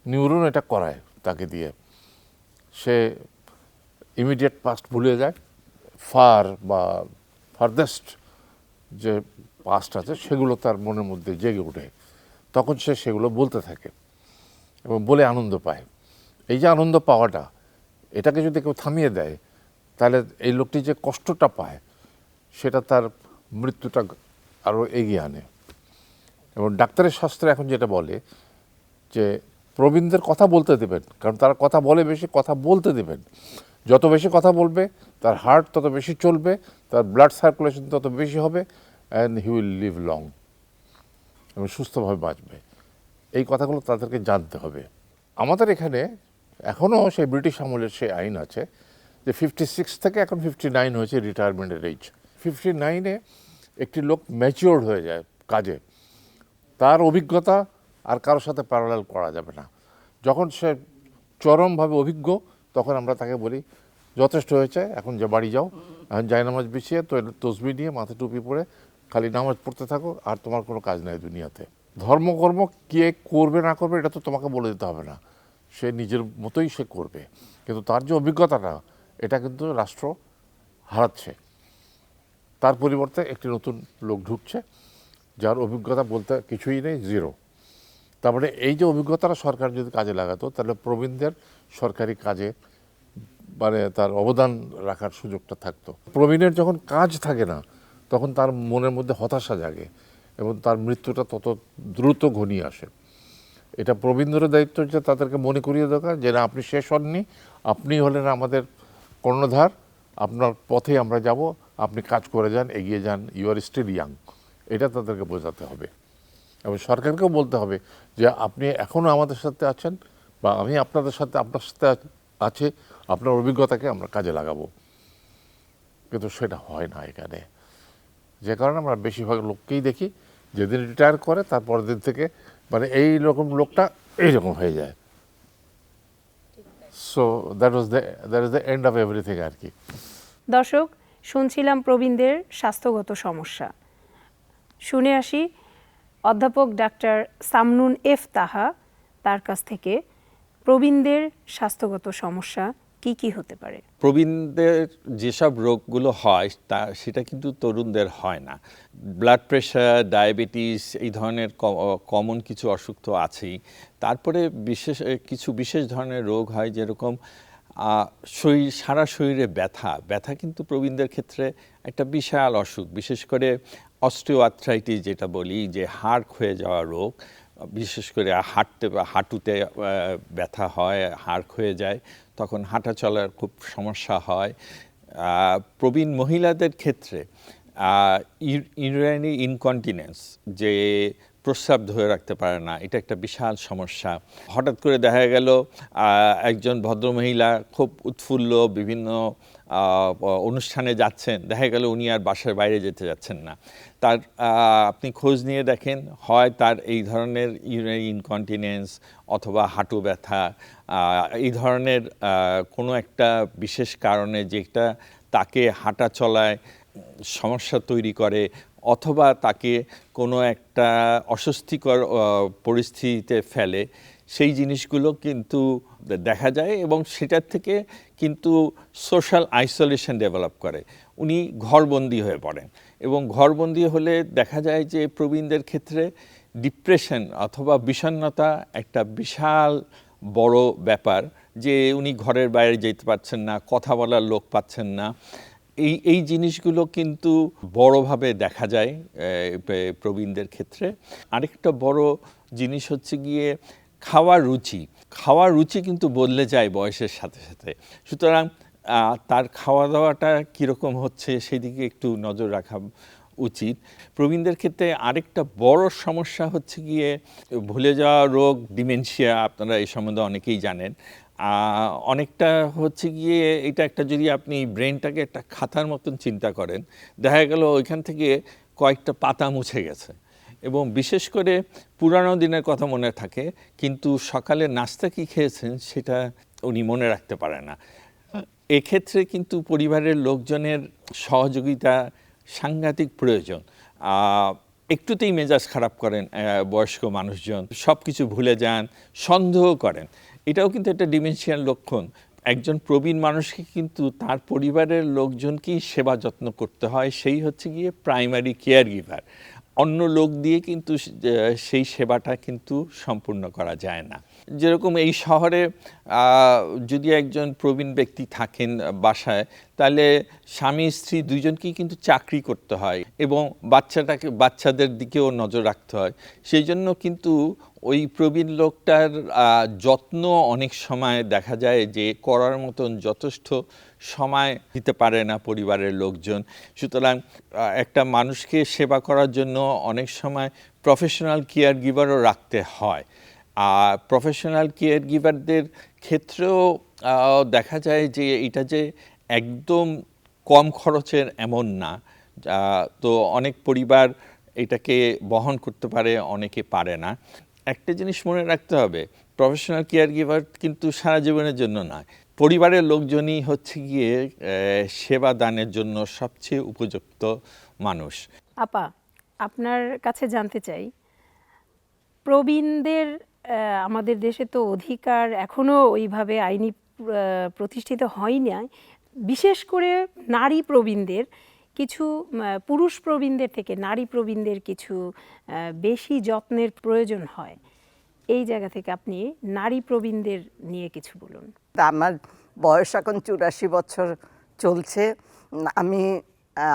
নিউরন এটা করায় তাকে দিয়ে, সে ইমিডিয়েট পাস্ট ভুলে যায়, ফারদেস্ট যে পাস্ট আছে সেগুলো তার মনের মধ্যে জেগে ওঠে, তখন সে সেগুলো বলতে থাকে এবং বলে আনন্দ পায়। এই যে আনন্দ পাওয়াটা, এটাকে যদি কেউ থামিয়ে দেয় তাহলে এই লোকটি যে কষ্টটা পায় সেটা তার মৃত্যুটা আরও এগিয়ে আনে। এবং ডাক্তারের শাস্ত্রে এখন যেটা বলে যে প্রবীণদের কথা বলতে দেবেন, কারণ তারা কথা বলে বেশি, কথা বলতে দেবেন। যত বেশি কথা বলবে তার হার্ট তত বেশি চলবে, তার ব্লাড সার্কুলেশন তত বেশি হবে, and he will live long, এবং সুস্থভাবে বাঁচবে। এই কথাগুলো তাদেরকে জানতে হবে। আমাদের এখানে এখনও সেই ব্রিটিশ আমলের সেই আইন আছে যে 56 থেকে এখন 59 হয়েছে রিটায়ারমেন্টের এজ। 59-এ একটি লোক ম্যাচিওর হয়ে যায় কাজে, তার অভিজ্ঞতা আর কারোর সাথে প্যারালাল করা যাবে না। যখন সে চরমভাবে অভিজ্ঞ তখন আমরা তাকে বলি যথেষ্ট হয়েছে, এখন যে বাড়ি যাও, এখন জায়নামাজ বিছিয়ে তো তসবি নিয়ে মাথা টুপি পরে খালি নামাজ পড়তে থাকো, আর তোমার কোনো কাজ নাই দুনিয়াতে। ধর্মকর্ম কে করবে না করবে এটা তো তোমাকে বলে দিতে হবে না, সে নিজের মতোই সে করবে। কিন্তু তার যে অভিজ্ঞতাটা, এটা কিন্তু রাষ্ট্র হারাচ্ছে। তার পরিবর্তে একটি নতুন লোক ঢুকছে যার অভিজ্ঞতা বলতে কিছুই নেই, জিরো। তারপরে এই যে অভিজ্ঞতাটা সরকার যদি কাজে লাগাতো তাহলে প্রবীণদের সরকারি কাজে মানে তার অবদান রাখার সুযোগটা থাকতো। প্রবীণের যখন কাজ থাকে না তখন তার মনের মধ্যে হতাশা জাগে এবং তার মৃত্যুটা তত দ্রুত ঘনিয়ে আসে। এটা প্রবীণদের দায়িত্ব যে তাদেরকে মনে করিয়ে দরকার যে না, আপনি শেষ হননি, আপনি হলেন আমাদের কর্ণধার, আপনার পথে আমরা যাব, আপনি কাজ করে যান, এগিয়ে যান, ইউ আর স্টিল ইয়াং। এটা তাদেরকে বোঝাতে হবে এবং সরকারকেও বলতে হবে যে আপনি এখনও আমাদের সাথে আছেন, বা আমি আপনার সাথে আছে, আপনার অভিজ্ঞতাকে আমরা কাজে লাগাবো। কিন্তু সেটা হয় না এখানে, যে কারণে আমরা বেশিরভাগ লোককেই দেখি যেদিন রিটায়ার করে তারপরের দিন থেকে মানে এই রকম লোকটা এইরকম হয়ে যায়। So that is the end of everything আর কি।
দর্শক, শুনছিলাম প্রবীণদের স্বাস্থ্যগত সমস্যা। শুনে আসি অধ্যাপক ডাক্তার সামনুন এফ তাহা, তার কাছ থেকে প্রবীণদের স্বাস্থ্যগত সমস্যা কি কি হতে পারে।
প্রবীণদের যেসব রোগগুলো হয় সেটা কিন্তু তরুণদের হয় না। ব্লাড প্রেশার, ডায়াবেটিস, এই ধরনের কমন কিছু অসুখ তো আছেই। তারপরে কিছু বিশেষ ধরনের রোগ হয়, যেরকম সারা শরীরে ব্যথা কিন্তু প্রবীণদের ক্ষেত্রে একটা বিশাল অসুখ। বিশেষ করে অস্টিওআর্থ্রাইটিস যেটা বলি, যে হাড় ক্ষয়ে যাওয়া রোগ, বিশেষ করে হাঁটুতে ব্যথা হয়, হাড় ক্ষয়ে যায়, তখন হাঁটা চলার খুব সমস্যা হয়। প্রবীণ মহিলাদের ক্ষেত্রে ইউরিনারি ইনকন্টিনেন্স, যে প্রস্রাব ধরে রাখতে পারে না, এটা একটা বিশাল সমস্যা। হঠাৎ করে দেখা গেল একজন ভদ্রমহিলা খুব উৎফুল্ল, বিভিন্ন অনুষ্ঠানে যাচ্ছেন, দেখা গেল উনি আর বাসার বাইরে যেতে যাচ্ছেন না। তার আপনি খোঁজ নিয়ে দেখেন, হয় তার এই ধরনের ইউরিনারি ইনকন্টিনেন্স অথবা হাঁটু ব্যথা, এই ধরনের কোনো একটা বিশেষ কারণে যেটা তাকে হাঁটা চলায় সমস্যা তৈরি করে, অথবা তাকে কোনো একটা অস্বস্তিকর পরিস্থিতিতে ফেলে, সেই জিনিসগুলো কিন্তু দেখা যায় এবং সেটার থেকে কিন্তু সোশ্যাল আইসোলেশন ডেভেলপ করে। উনি ঘরবন্দি হয়ে পড়েন এবং ঘরবন্দি হলে দেখা যায় যে প্রবীণদের ক্ষেত্রে ডিপ্রেশন অথবা বিষণ্ণতা একটা বিশাল বড় ব্যাপার, যে উনি ঘরের বাইরে যেতে পারছেন না, কথা বলার লোক পাচ্ছেন না। এই জিনিসগুলো কিন্তু বড়ভাবে দেখা যায় প্রবীণদের ক্ষেত্রে। আরেকটা বড় জিনিস হচ্ছে গিয়ে খাওয়ার রুচি কিন্তু বদলে যায় বয়সের সাথে সাথে। সুতরাং তার খাওয়া দাওয়াটা কীরকম হচ্ছে সেদিকে একটু নজর রাখা উচিত। প্রবীণদের ক্ষেত্রে আরেকটা বড় সমস্যা হচ্ছে গিয়ে ভুলে যাওয়া রোগ, ডিমেনশিয়া। আপনারা এই সম্বন্ধে অনেকেই জানেন। অনেকটা হচ্ছে গিয়ে এটা একটা, যদি আপনি ব্রেনটাকে একটা খাতার মতন চিন্তা করেন, দেখা গেল ওইখান থেকে কয়েকটা পাতা মুছে গেছে এবং বিশেষ করে পুরানো দিনের কথা মনে থাকে, কিন্তু সকালে নাস্তা কি খেয়েছেন সেটা উনি মনে রাখতে পারে না। এক্ষেত্রে কিন্তু পরিবারের লোকজনের সহযোগিতা সাংঘাতিক প্রয়োজন। একটুতেই মেজাজ খারাপ করেন বয়স্ক মানুষজন, সব কিছু ভুলে যান, সন্দেহ করেন। এটাও কিন্তু একটা ডিমেনশিয়াল লক্ষণ। একজন প্রবীণ মানুষকে কিন্তু তার পরিবারের লোকজনকেই সেবা যত্ন করতে হয়, সেই হচ্ছে গিয়ে প্রাইমারি কেয়ার গিভার। অন্য লোক দিয়ে কিন্তু সেই সেবাটা কিন্তু সম্পূর্ণ করা যায় না। যেরকম এই শহরে যদি একজন প্রবীণ ব্যক্তি থাকেন বাসায়, তাহলে স্বামী স্ত্রী দুইজনকেই কিন্তু চাকরি করতে হয় এবং বাচ্চাদের দিকেও নজর রাখতে হয়। সেই জন্য কিন্তু ওই প্রবীণ লোকটার যত্ন অনেক সময় দেখা যায় যে করার মতন যথেষ্ট সময় দিতে পারে না পরিবারের লোকজন। সুতরাং একটা মানুষকে সেবা করার জন্য অনেক সময় প্রফেশনাল কেয়ার গিভারও রাখতে হয়। আর প্রফেশনাল কেয়ার গিভারদের ক্ষেত্রেও দেখা যায় যে এটা যে একদম কম খরচের এমন না। তো অনেক পরিবার এটাকে বহন করতে পারে, অনেকে পারে না। একটা জিনিস মনে রাখতে হবে, প্রফেশনাল কেয়ার গিভার কিন্তু সারা জীবনের জন্য নয়। পরিবারের লোকজনই হচ্ছে গিয়ে সেবা দানের জন্য সবচেয়ে উপযুক্ত মানুষ।
আপা, আপনার কাছে জানতে চাই, প্রবীণদের আমাদের দেশে তো অধিকার এখনো ওইভাবে আইনি প্রতিষ্ঠিত হয় না। বিশেষ করে নারী প্রবীণদের কিছু, পুরুষ প্রবীণদের থেকে নারী প্রবীণদের কিছু বেশি যত্নের প্রয়োজন হয়। এই জায়গা থেকে আপনি নারী প্রবীণদের নিয়ে কিছু বলুন।
আমার বয়স এখন 84 বছর চলছে। আমি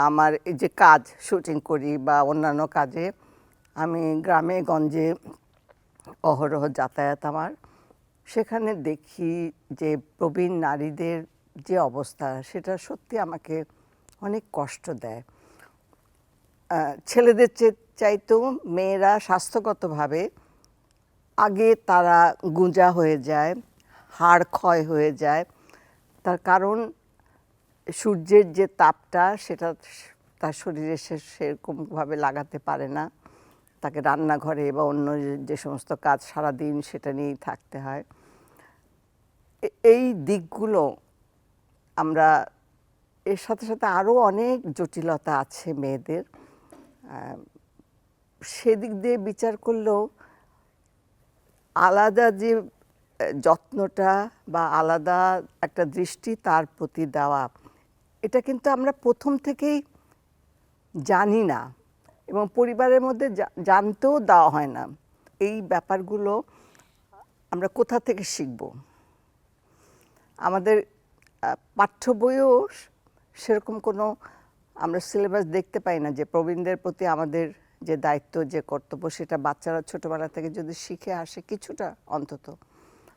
আমার এই যে কাজ, শুটিং করি বা অন্যান্য কাজে আমি গ্রামে গঞ্জে অহরহ যাতায়াত আমার, সেখানে দেখি যে প্রবীণ নারীদের যে অবস্থা, সেটা সত্যি আমাকে অনেক কষ্ট দেয়। ছেলেদের চাইতেও মেয়েরা স্বাস্থ্যগতভাবে আগে তারা গুঁজা হয়ে যায়, হাড় ক্ষয় হয়ে যায়। তার কারণ সূর্যের যে তাপটা সেটা তার শরীরে সেরকমভাবে লাগাতে পারে না। তাকে রান্নাঘরে বা অন্য যে সমস্ত কাজ সারাদিন সেটা নিয়েই থাকতে হয়। এই দিকগুলো আমরা, এর সাথে সাথে আরও অনেক জটিলতা আছে মেয়েদের। সেদিক দিয়ে বিচার করলেও আলাদা যে যত্নটা বা আলাদা একটা দৃষ্টি তার প্রতি দেওয়া, এটা কিন্তু আমরা প্রথম থেকেই জানি না এবং পরিবারের মধ্যে জানতেও দেওয়া হয় না। এই ব্যাপারগুলো আমরা কোথা থেকে শিখব? আমাদের পাঠ্য বইও সেরকম কোনো আমরা সিলেবাস দেখতে পাই না যে প্রবীণদের প্রতি আমাদের যে দায়িত্ব, যে কর্তব্য, সেটা বাচ্চারা ছোটোবেলা থেকে যদি শিখে আসে কিছুটা অন্তত।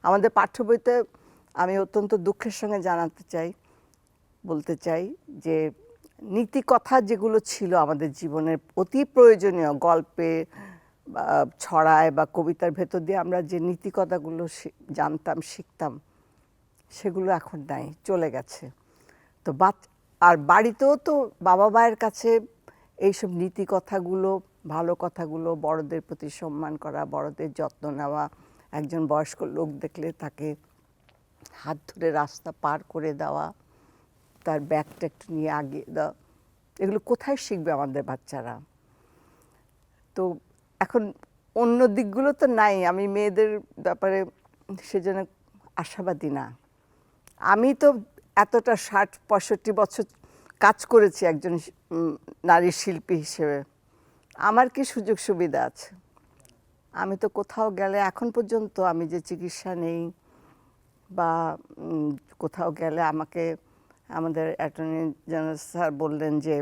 আমাদের পাঠ্য বইতে আমি অত্যন্ত দুঃখের সঙ্গে বলতে চাই যে নীতি কথা যেগুলো ছিল আমাদের জীবনের অতি প্রয়োজনীয়, গল্পে বা ছড়ায় বা কবিতার ভেতর দিয়ে আমরা যে নীতি কথাগুলো জানতাম, শিখতাম, সেগুলো এখন নাই, চলে গেছে। তো আর বাড়িতেও তো বাবা মায়ের কাছে এইসব নীতি কথাগুলো, ভালো কথাগুলো, বড়দের প্রতি সম্মান করা, বড়দের যত্ন নেওয়া, একজন বয়স্ক লোক দেখলে তাকে হাত ধরে রাস্তা পার করে দেওয়া, তার ব্যাগটা একটু নিয়ে আগিয়ে দেওয়া, এগুলো কোথায় শিখবে আমাদের বাচ্চারা? তো এখন অন্য দিকগুলো তো নাই। আমি মেয়েদের ব্যাপারে সেজন্য আশাবাদী না। আমি তো এতটা 60-65 বছর কাজ করেছি একজন নারী শিল্পী হিসেবে, আমার কি সুযোগ সুবিধা আছে? আমি তো কোথাও গেলে এখন পর্যন্ত আমি যে চিকিৎসা নেই বা কোথাও গেলে আমাকে আমাদের অ্যাটর্নি জেনারেল স্যার বললেন যে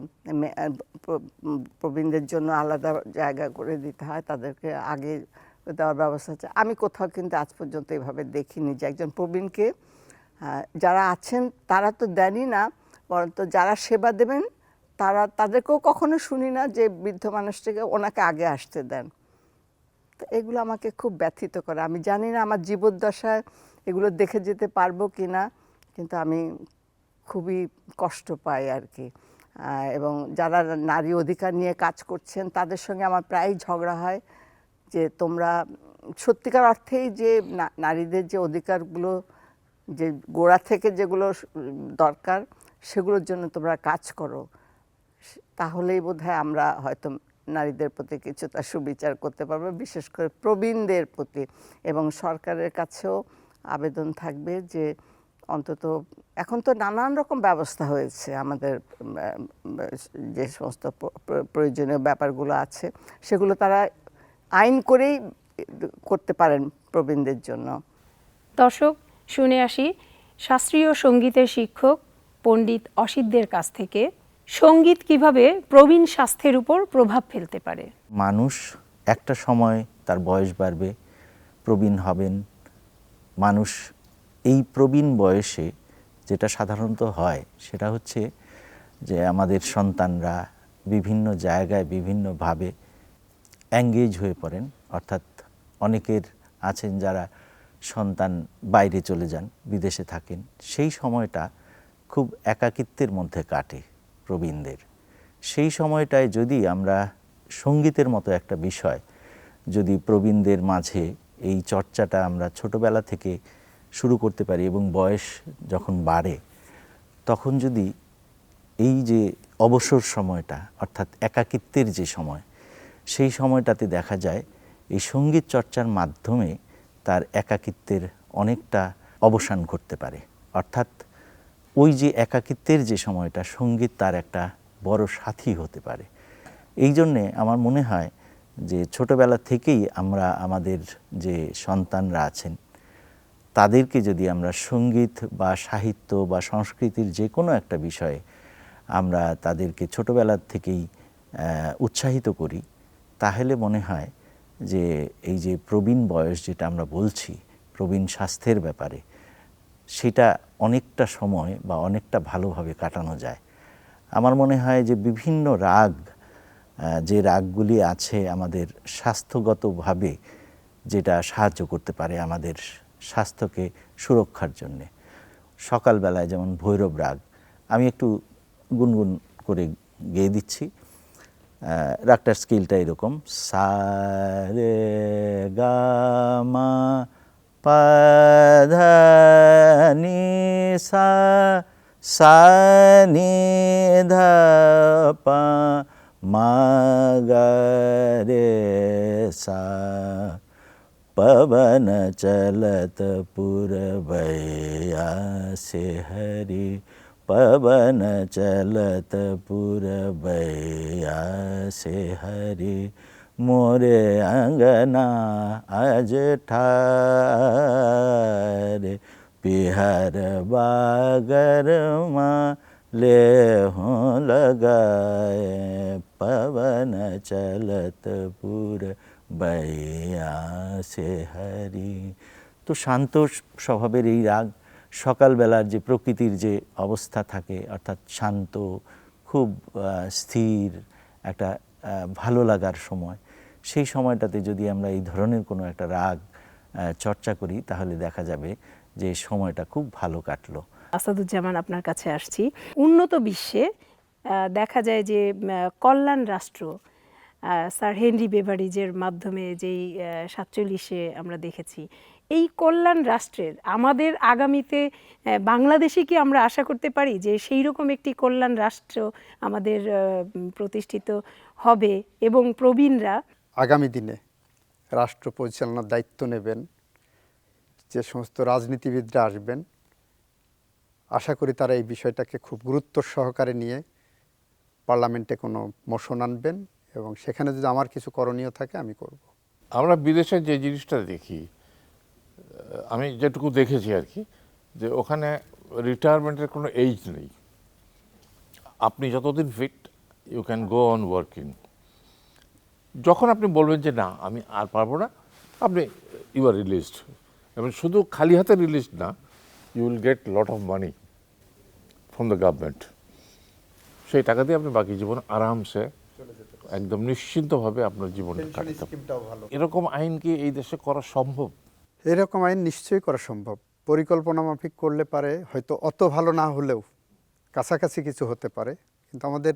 প্রবীণদের জন্য আলাদা জায়গা করে দিতে হয়, তাদেরকে আগে দেওয়ার ব্যবস্থা আছে। আমি কোথাও কিন্তু আজ পর্যন্ত এভাবে দেখিনি যে একজন প্রবীণকে যারা আছেন তারা তো দেনই না, বরঞ্চ যারা সেবা দেবেন তাদেরকেও কখনো শুনি না যে বৃদ্ধ মানুষটিকে ওনাকে আগে আসতে দেন। তো এগুলো আমাকে খুব ব্যথিত করে। আমি জানি না আমার জীবদ্দশায় এগুলো দেখে যেতে পারবো কি না, কিন্তু আমি খুবই কষ্ট পাই আর কি। এবং যারা নারী অধিকার নিয়ে কাজ করছেন তাদের সঙ্গে আমার প্রায়ই ঝগড়া হয় যে তোমরা সত্যিকার অর্থেই যে নারীদের যে অধিকারগুলো যে গোড়া থেকে যেগুলো দরকার সেগুলোর জন্য তোমরা কাজ করো, তাহলেই বোধহয় আমরা হয়তো নারীদের প্রতি কিছুটা সুবিচার করতে পারবো, বিশেষ করে প্রবীণদের প্রতি। এবং সরকারের কাছেও আবেদন থাকবে যে অন্তত এখন তো নানান রকম ব্যবস্থা হয়েছে, আমাদের যে সমস্ত প্রয়োজনীয় ব্যাপারগুলো আছে সেগুলো তারা আইন করেই করতে পারেন প্রবীণদের জন্য।
দর্শক, শুনে আসি শাস্ত্রীয় সঙ্গীতের শিক্ষক পণ্ডিত অসিতদের কাছ থেকে সঙ্গীত কিভাবে প্রবীণ স্বাস্থ্যের উপর প্রভাব ফেলতে পারে।
মানুষ একটা সময় তার বয়স বাড়বে, প্রবীণ হবেন। মানুষ এই প্রবীণ বয়সে যেটা সাধারণত হয় সেটা হচ্ছে যে আমাদের সন্তানরা বিভিন্ন জায়গায় বিভিন্নভাবে এঙ্গেজ হয়ে পড়েন, অর্থাৎ অনেকের আছেন যারা সন্তান বাইরে চলে যান, বিদেশে থাকেন, সেই সময়টা খুব একাকিত্বের মধ্যে কাটে প্রবীণদের। সেই সময়টায় যদি আমরা সঙ্গীতের মতো একটা বিষয় যদি প্রবীণদের মাঝে এই চর্চাটা আমরা ছোটবেলা থেকে শুরু করতে পারি এবং বয়স যখন বাড়ে তখন যদি এই যে অবসর সময়টা অর্থাৎ একাকিত্বের যে সময়, সেই সময়টাতে দেখা যায় এই সঙ্গীত চর্চার মাধ্যমে তার একাকিত্বের অনেকটা অবসান ঘটতে পারে। অর্থাৎ ওই যে একাকিত্বের যে সময়টা, সঙ্গীত তার একটা বড় সাথী হতে পারে। এই জন্যে আমার মনে হয় যে ছোটবেলা থেকেই আমরা আমাদের যে সন্তানরা আছেন তাদেরকে যদি আমরা সঙ্গীত বা সাহিত্য বা সংস্কৃতির যে কোনো একটা বিষয়ে আমরা তাদেরকে ছোটবেলা থেকেই উৎসাহিত করি, তাহলে মনে হয় যে এই যে প্রবীণ বয়স যেটা আমরা বলছি প্রবীণ স্বাস্থ্যের ব্যাপারে, সেটা অনেকটা সময় বা অনেকটা ভালোভাবে কাটানো যায়। আমার মনে হয় যে বিভিন্ন রাগ, যে রাগগুলি আছে আমাদের স্বাস্থ্যগতভাবে যেটা সাহায্য করতে পারে আমাদের স্বাস্থ্যকে সুরক্ষার জন্যে। সকালবেলায় যেমন ভৈরব রাগ, আমি একটু গুনগুন করে গেয়ে দিচ্ছি। রাগটার স্কেলটা এরকম: সা রে গা মা পা ধা নি সা, সা নি ধা পা, মা গা রে সা। पवन चलत पुरवैया से हरि, पवन चलत पुरवैया से हरि, मोरे अंगना आज ठारे, पिहर बागर माँ ले हों लगाए, पवन चलत पुर बैया से हरि। তো শান্ত স্বভাবের এই রাগ সকালবেলার যে প্রকৃতির যে অবস্থা থাকে, অর্থাৎ শান্ত, খুব স্থির একটা ভালো লাগার সময়, সেই সময়টাতে যদি আমরা এই ধরনের কোনো একটা রাগ চর্চা করি তাহলে দেখা যাবে যে সময়টা খুব ভালো কাটলো।
আসাদুজ্জামান, আপনার কাছে আসছি। উন্নত বিশ্বে দেখা যায় যে কল্যাণ রাষ্ট্র স্যার হেনরি বেভারিজের মাধ্যমে যেই 47-এ আমরা দেখেছি, এই কল্যাণ রাষ্ট্রের আমাদের আগামীতে বাংলাদেশে কি আমরা আশা করতে পারি যে সেই রকম একটি কল্যাণ রাষ্ট্র আমাদের প্রতিষ্ঠিত হবে এবং প্রবীণরা
আগামী দিনে রাষ্ট্র পরিচালনার দায়িত্ব নেবেন, যে সমস্ত রাজনীতিবিদরা আসবেন, আশা করি তারা এই বিষয়টাকে খুব গুরুত্ব সহকারে নিয়ে পার্লামেন্টে কোনো মোশন আনবেন এবং সেখানে যদি আমার কিছু করণীয় থাকে আমি করব।
আমরা বিদেশে যে জিনিসটা দেখি, আমি যেটুকু দেখেছি আর কি, যে ওখানে রিটায়ারমেন্টের কোনো এজ নেই। আপনি যতদিন fit you can go on working. যখন আপনি বলবেন যে না আমি আর পারবো না, আপনি ইউ আর রিলিজড। এবং শুধু খালি হাতে রিলিজড না, you will get lot of money from the government. সেই টাকা দিয়ে আপনি বাকি জীবন আরামসে একদম নিশ্চিন্তভাবে আপনার জীবন কাটাতে পারেন। এরকম আইন কি এই দেশে করা সম্ভব?
এরকম আইন নিশ্চয়ই করা সম্ভব। পরিকল্পনা মাফিক করলে পারে, হয়তো অত ভালো না হলেও কাছাকাছি কিছু হতে পারে, কিন্তু আমাদের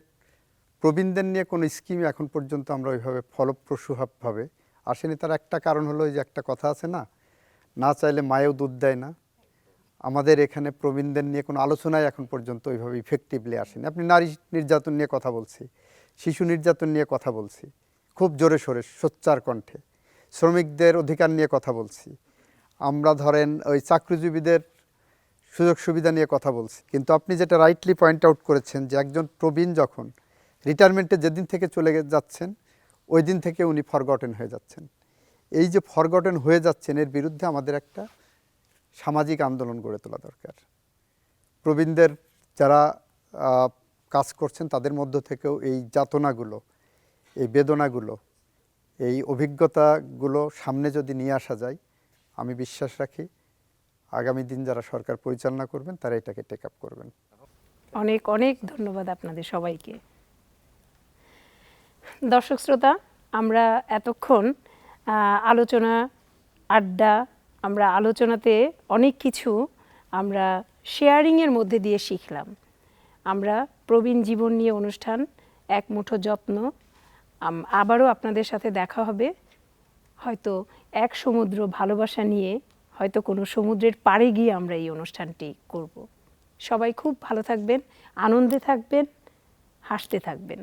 প্রবীণদের নিয়ে কোনো স্কিম এখন পর্যন্ত আমরা ওইভাবে ফলপ্রসূভাবে আসেনি। তার একটা কারণ হলো ওই যে একটা কথা আছে না, না চাইলে মায়েও দুধ দেয় না। আমাদের এখানে প্রবীণদের নিয়ে কোনো আলোচনায় এখন পর্যন্ত ওইভাবে ইফেক্টিভলি আসেনি। আপনি নারী নির্যাতন নিয়ে কথা বলছি, শিশু নির্যাতন নিয়ে কথা বলছি খুব জোরে সোরে সোচ্চার কণ্ঠে, শ্রমিকদের অধিকার নিয়ে কথা বলছি, আমরা ধরেন ওই চাকরিজীবীদের সুযোগ সুবিধা নিয়ে কথা বলছি। কিন্তু আপনি যেটা রাইটলি পয়েন্ট আউট করেছেন যে একজন প্রবীণ যখন রিটায়ারমেন্টে যেদিন থেকে চলে যাচ্ছেন ওই দিন থেকে উনি ফরগটেন হয়ে যাচ্ছেন। এই যে ফরগটেন হয়ে যাচ্ছেন এর বিরুদ্ধে আমাদের একটা সামাজিক আন্দোলন গড়ে তোলা দরকার। প্রবীণদের যারা কাজ করছেন তাদের মধ্য থেকেও এই যাতনাগুলো, এই বেদনাগুলো, এই অভিজ্ঞতাগুলো সামনে যদি নিয়ে আসা যায়, আমি বিশ্বাস রাখি আগামী দিন যারা সরকার পরিচালনা করবেন তারা এটাকে টেক আপ করবেন।
অনেক অনেক ধন্যবাদ আপনাদের সবাইকে। দর্শক শ্রোতা, আমরা এতক্ষণ আলোচনা, আড্ডা, আমরা আলোচনাতে অনেক কিছু আমরা শেয়ারিংয়ের মধ্যে দিয়ে শিখলাম। আমরা প্রবীণ জীবন নিয়ে অনুষ্ঠান এক মুঠো যত্ন আবারও আপনাদের সাথে দেখা হবে, হয়তো এক সমুদ্র ভালোবাসা নিয়ে, হয়তো কোনো সমুদ্রের পাড়ে গিয়ে আমরা এই অনুষ্ঠানটি করব। সবাই খুব ভালো থাকবেন, আনন্দে থাকবেন, হাসতে থাকবেন।